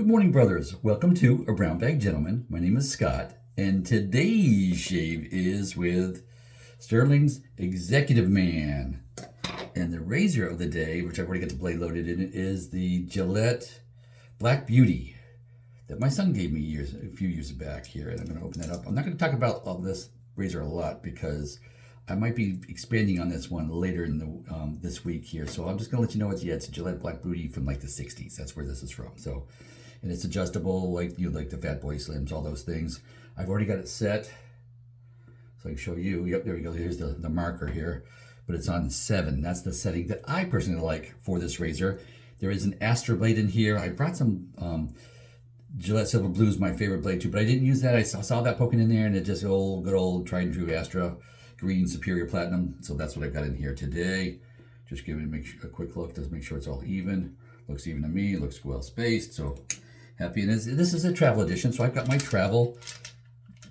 Good morning, brothers. Welcome to A Brown Bag Gentleman. My name is Scott, and today's shave is with Sterling's Executive Man. And the razor of the day, which I've already got the blade loaded in it, is the Gillette Black Beauty that my son gave me a few years back here. And I'm going to open that up. I'm not going to talk about all this razor a lot because I might be expanding on this one later in the this week here. So I'm just going to let you know it's a Gillette Black Beauty from like the 60s. That's where this is from. So, and it's adjustable like the Fat Boy Slims, all those things. I've already got it set, so I can show you. Yep, there we go. Here's the marker here, but it's on 7. That's the setting that I personally like for this razor. There is an Astra blade in here. I brought some Gillette Silver Blue is my favorite blade too, but I didn't use that. I saw that poking in there, and it just good old tried and true Astra Green Superior Platinum. So that's what I've got in here today. Just giving it a quick look to make sure it's all even. Looks even to me. It looks well spaced. So happy. And this is a travel edition, so I've got my travel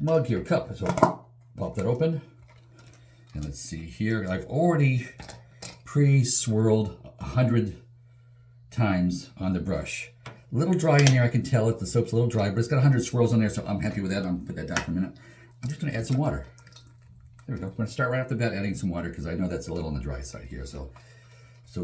mug here, cup. So pop that open, and let's see here. I've already pre-swirled 100 times on the brush. A little dry in here, I can tell it. The soap's a little dry, but it's got 100 swirls on there, so I'm happy with that. I'm gonna put that down for a minute. I'm just gonna add some water. There we go. I'm gonna start right off the bat adding some water because I know that's a little on the dry side here. So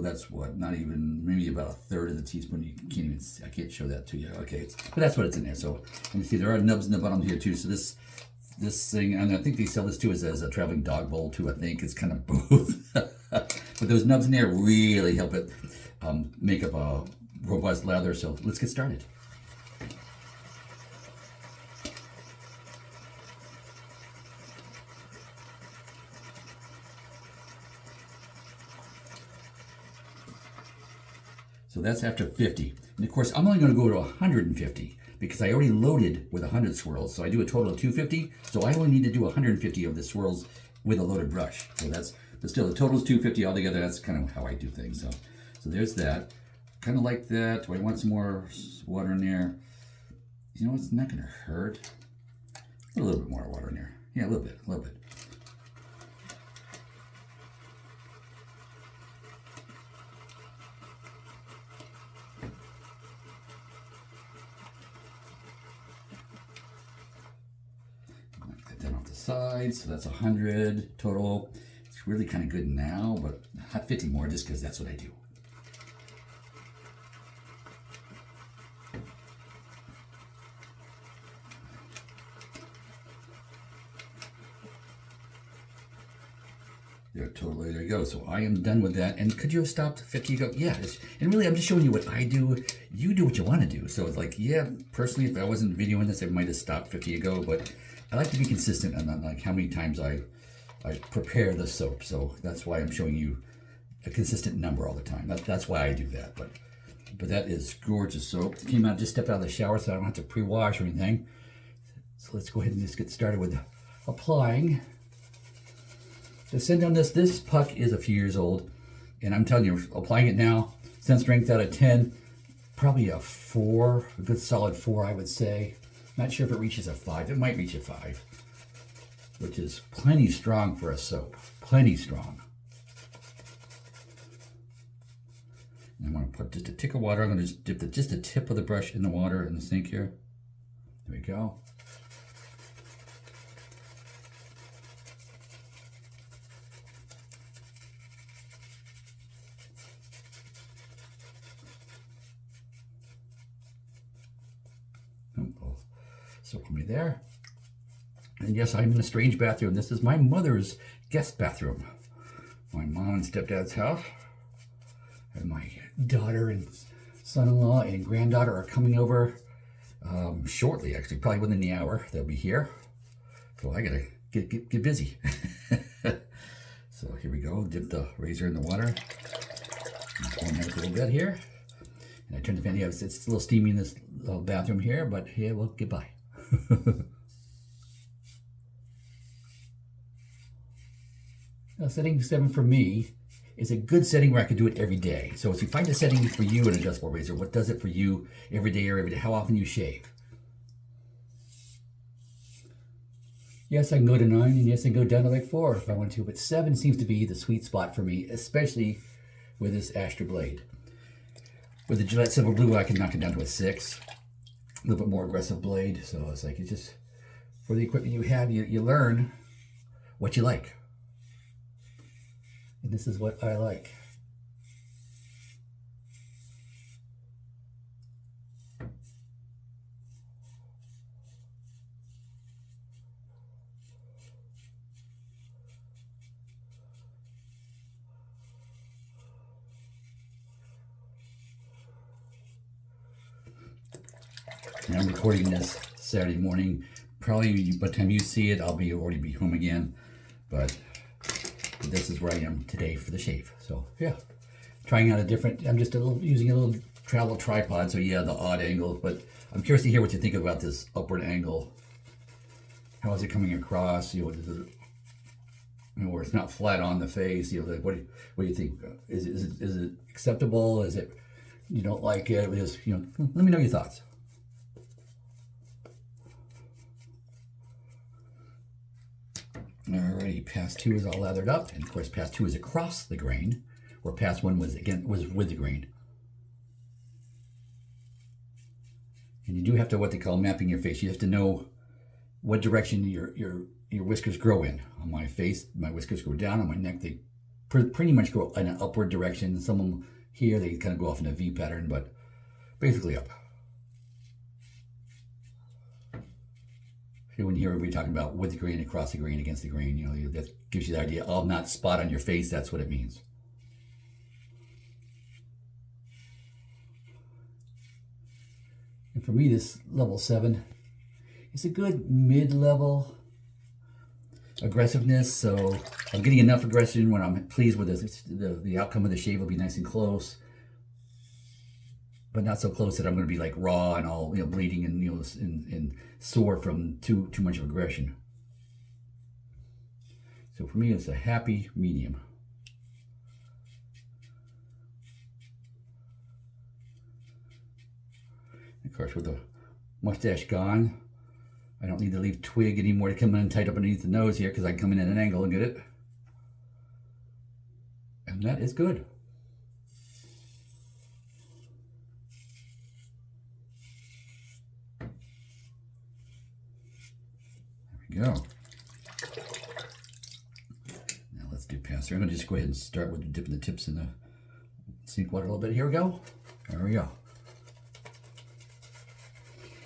that's what, not even, maybe about 1/3 of the teaspoon. You can't even see, I can't show that to you. Okay, but that's what it's in there. So you see there are nubs in the bottom here too. So this thing, and I think they sell this too as a traveling dog bowl too. I think it's kind of both. But those nubs in there really help it make up a robust lather. So let's get started. So that's after 50. And of course, I'm only going to go to 150 because I already loaded with 100 swirls. So I do a total of 250. So I only need to do 150 of the swirls with a loaded brush. So but still the total is 250 altogether. That's kind of how I do things. So there's that. Kind of like that. Do I want some more water in there? You know, it's not going to hurt. A little bit more water in there. Yeah, a little bit. Sides, so that's 100 total. It's really kind of good now, but not 50 more just because that's what I do. There you go. So I am done with that. And could you have stopped 50 ago? Yeah. And really, I'm just showing you what I do. You do what you want to do. So it's like, yeah, personally, if I wasn't videoing this, I might have stopped 50 ago, but I like to be consistent on like how many times I prepare the soap. So that's why I'm showing you a consistent number all the time. That's why I do that. But that is gorgeous soap. It came out, just stepped out of the shower, so I don't have to pre-wash or anything. So let's go ahead and just get started with applying. The scent on this puck is a few years old, and I'm telling you, applying it now, scent strength out of 10, probably a 4, a good solid 4, I would say. Not sure if it reaches a 5. It might reach a 5, which is plenty strong for a soap. Plenty strong. And I'm going to put just a tick of water. I'm going to just dip just the tip of the brush in the water in the sink here. There we go. So put me there. And yes, I'm in a strange bathroom. This is my mother's guest bathroom. My mom and stepdad's house. And my daughter and son-in-law and granddaughter are coming over shortly, actually, probably within the hour. They'll be here. So I gotta get busy. So here we go. Dip the razor in the water. Warm it a little bit here. And I turn the fan. Yeah, it's a little steamy in this little bathroom here, but yeah, well, goodbye. Now, setting 7 for me is a good setting where I could do it every day. So if you find a setting for you in an adjustable razor, what does it for you every day or every day? How often you shave? Yes, I can go to 9, and yes, I can go down to like 4 if I want to, but 7 seems to be the sweet spot for me, especially with this Astra blade. With the Gillette Silver Blue, I can knock it down to a 6. little bit more aggressive blade. So it's like, it's just, for the equipment you have, you learn what you like. And this is what I like. And I'm recording this Saturday morning. Probably by the time you see it, I'll already be home again. But this is where I am today for the shave. So yeah, trying out a different. I'm just using a little travel tripod. So yeah, the odd angle. But I'm curious to hear what you think about this upward angle. How is it coming across? You know, where it's not flat on the face. You know, like what do you think? Is it acceptable? Is it, you don't like it? Just, you know, let me know your thoughts. Alrighty, pass 2 is all lathered up, and of course pass 2 is across the grain, where pass 1 was with the grain. And you do have to, what they call mapping your face. You have to know what direction your whiskers grow in. On my face, my whiskers go down. On my neck, they pretty much go in an upward direction. Some of them here, they kind of go off in a V pattern, but basically up. When you hear everybody talking about with the grain, across the grain, against the grain, you know, that gives you the idea of not spot on your face. That's what it means. And for me, this level 7 is a good mid-level aggressiveness. So I'm getting enough aggression when I'm pleased with this. The outcome of the shave will be nice and close, but not so close that I'm going to be like raw and all, you know, bleeding and, you know, and sore from too much of aggression. So for me, it's a happy medium. Of course, with the mustache gone, I don't need to leave twig anymore to come in and tight up underneath the nose here, because I can come in at an angle and get it. And that is good. Go. Now let's do pass through. I'm going to just go ahead and start with dipping the tips in the sink water a little bit. Here we go. There we go.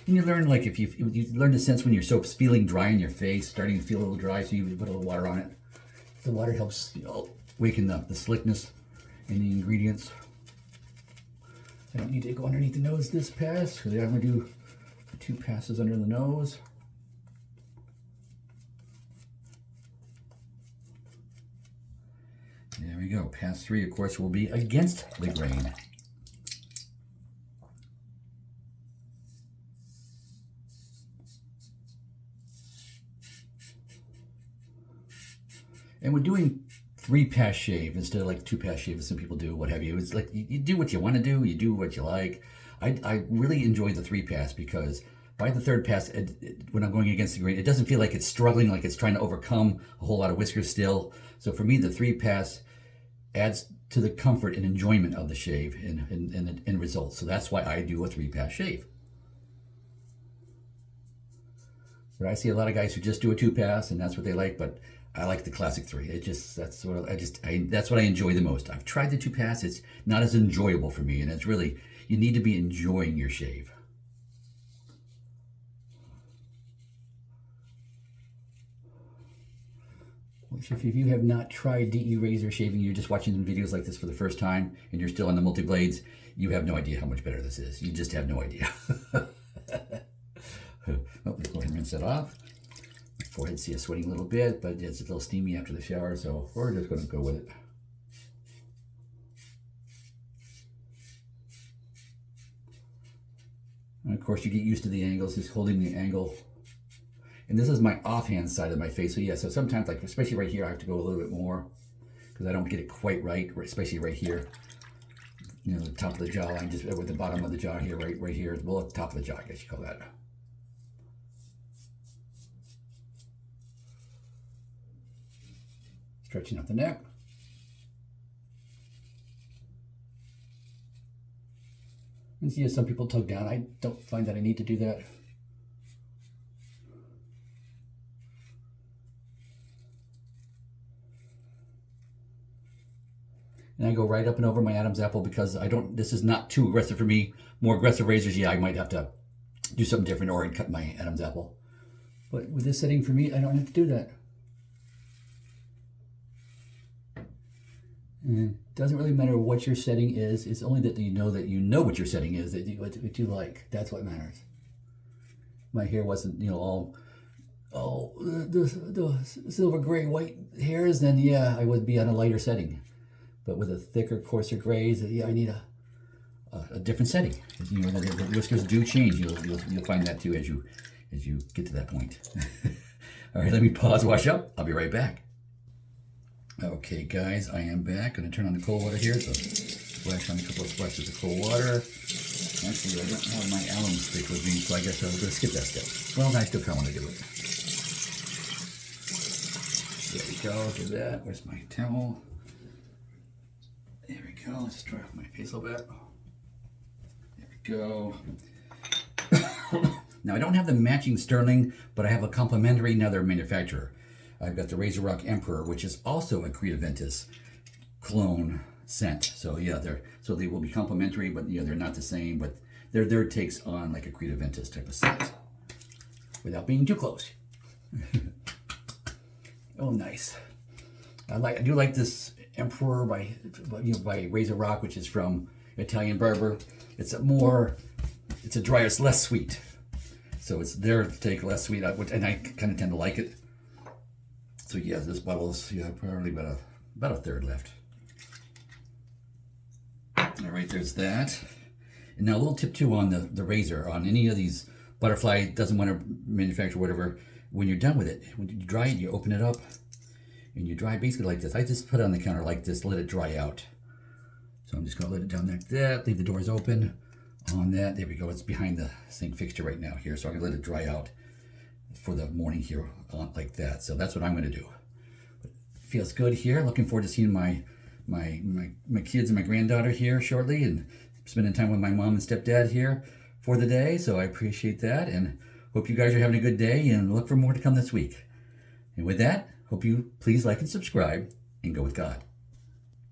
And you learn, like, if you learn the sense when your soap's feeling dry in your face, starting to feel a little dry, so you put a little water on it. The water helps, you know, waken up the slickness in the ingredients. I don't need to go underneath the nose this pass, because I'm going to do 2 passes under the nose. There we go. Pass 3, of course, will be against the grain. And we're doing 3-pass shave instead of like 2-pass shave, as some people do, what have you. It's like you do what you want to do, you do what you like. I really enjoy the 3-pass, because by the 3rd pass, when I'm going against the grain, it doesn't feel like it's struggling, like it's trying to overcome a whole lot of whiskers still. So for me, the 3-pass adds to the comfort and enjoyment of the shave and the end result. So that's why I do a 3-pass shave. But I see a lot of guys who just do a 2-pass, and that's what they like, but I like the classic 3. That's what I enjoy the most. I've tried the 2-pass. It's not as enjoyable for me, and it's really, you need to be enjoying your shave. If you have not tried DE razor shaving, you're just watching videos like this for the first time, and you're still on the multi-blades, you have no idea how much better this is. You just have no idea. Oh, let's go ahead and rinse that off. My forehead, see, it's sweating a little bit, but it's a little steamy after the shower, so we're just going to go with it. And of course, you get used to the angles, just holding the angle. And this is my offhand side of my face. So yeah, so sometimes, like, especially right here, I have to go a little bit more because I don't get it quite right, especially right here. You know, the top of the jawline, just with the bottom of the jaw here, right here, well, at the top of the jaw, I guess you call that. Stretching out the neck. And see, some people tug down. I don't find that I need to do that. And I go right up and over my Adam's apple because I don't, this is not too aggressive for me. More aggressive razors, yeah, I might have to do something different or I'd cut my Adam's apple. But with this setting for me, I don't have to do that. And it doesn't really matter what your setting is. It's only that you know what your setting is, that what you like. That's what matters. My hair wasn't, all the silver gray white hairs, then yeah, I would be on a lighter setting. But with a thicker, coarser grays, yeah, I need a different setting. The whiskers do change. You'll find that too as you get to that point. All right, let me pause, wash up. I'll be right back. Okay, guys, I am back. Going to turn on the cold water here. So splash on a couple of splashes of cold water. Actually, I don't have my alum stick with me, so I guess I'll just skip that step. Well, I still kind of want to do it. There we go. Look at that. Where's my towel? There we go. Let's dry off my face a little bit. There we go. Now, I don't have the matching Sterling, but I have a complementary another manufacturer. I've got the Razorock Emperor, which is also a Creativentus clone scent. So yeah, they will be complementary, but yeah, they're not the same. But their takes on like a Creativentus type of scent, without being too close. Oh, nice. I do like this Emperor by Razorock, which is from Italian Barber. It's a drier, it's less sweet. So it's their take, less sweet, and I kind of tend to like it. So yeah, this bottle's probably about a third left. All right, there's that. And now a little tip too on the razor, on any of these butterfly, doesn't want to manufacture whatever, when you're done with it, when you dry it, you open it up and you dry basically like this. I just put it on the counter like this, let it dry out. So I'm just gonna let it down like that, leave the doors open on that. There we go, it's behind the sink fixture right now here. So I'm gonna let it dry out for the morning here like that. So that's what I'm going to do. But feels good here. Looking forward to seeing my kids and my granddaughter here shortly, and spending time with my mom and stepdad here for the day. So I appreciate that, and hope you guys are having a good day, and look for more to come this week. And with that, hope you please like and subscribe and go with God.